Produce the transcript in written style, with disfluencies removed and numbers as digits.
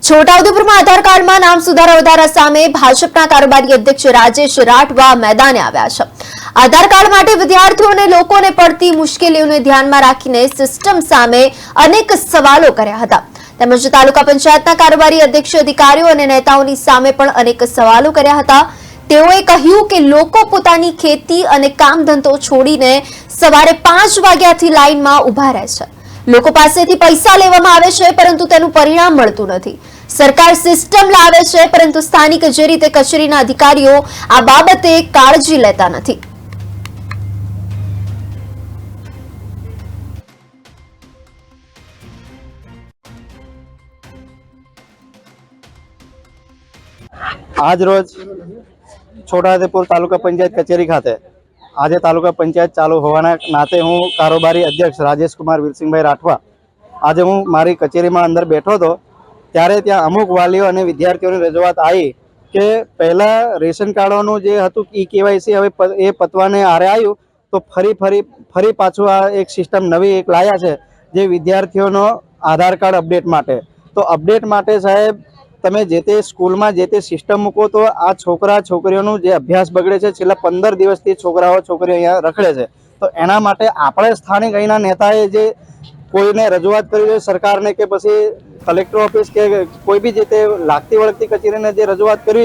છોટાઉદેપુરમાં આધાર કાર્ડમાં નામ સુધારા વધારા સામે ભાજપના કારોબારી અધ્યક્ષ રાજેશ રાઠવા મેદાને આવ્યા છે। આધાર કાર્ડ માટે વિદ્યાર્થીઓને લોકોને પડતી મુશ્કેલીઓને ધ્યાનમાં રાખીને સિસ્ટમ સામે અનેક સવાલો કર્યા હતા। તેમજ તાલુકા પંચાયતના કારોબારી અધ્યક્ષ અધિકારીઓ અને નેતાઓની સામે પણ અનેક સવાલો કર્યા હતા। તેઓએ કહ્યું કે લોકો પોતાની ખેતી અને કામ ધંધો છોડીને સવારે 5 વાગ્યાથી લાઈનમાં ઊભા રહે છે। લોકો પાસેથી પૈસા લેવામાં આવે છે પરંતુ તેનું પરિણામ મળતું નથી। સરકાર સિસ્ટમ લાવે છે પરંતુ સ્થાનિક જે રીતે કચેરીના અધિકારીઓ આ બાબતે કાળજી લેતા નથી। આજ રોજ છોટાઉદેપુર તાલુકા પંચાયત કચેરી ખાતે આજે તાલુકા પંચાયત ચાલુ હોવાના નાતે હું કારોબારી અધ્યક્ષ રાજેશ કુમાર વીરસિંહભાઈ રાઠવા આજે હું મારી કચેરીમાં અંદર બેઠો હતો ત્યારે ત્યાં અમુક વાલીઓ અને વિદ્યાર્થીઓની રજૂઆત આવી કે પહેલાં રેશન કાર્ડોનું જે હતું કેવાયસી હવે એ પતવાને આરે આવ્યું તો ફરી પાછું આ એક સિસ્ટમ નવી એક લાયા છે જે વિદ્યાર્થીઓનો આધાર કાર્ડ અપડેટ માટે। તો અપડેટ માટે સાહેબ તમે જે તે સ્કૂલમાં જે તે સિસ્ટમ મૂકો તો આ છોકરા છોકરીઓનું જે અભ્યાસ બગડે છે। છેલ્લા 15 દિવસથી છોકરાઓ છોકરીઓ અહીંયા રખડે છે। તો એના માટે આપણે સ્થાનિક અહીંના નેતાએ જે કોઈને રજૂઆત કરી છે સરકારને કે પછી કલેક્ટર ઓફિસ કે કોઈ બી જે તે લાગતી વળગતી કચેરીને જે રજૂઆત કરી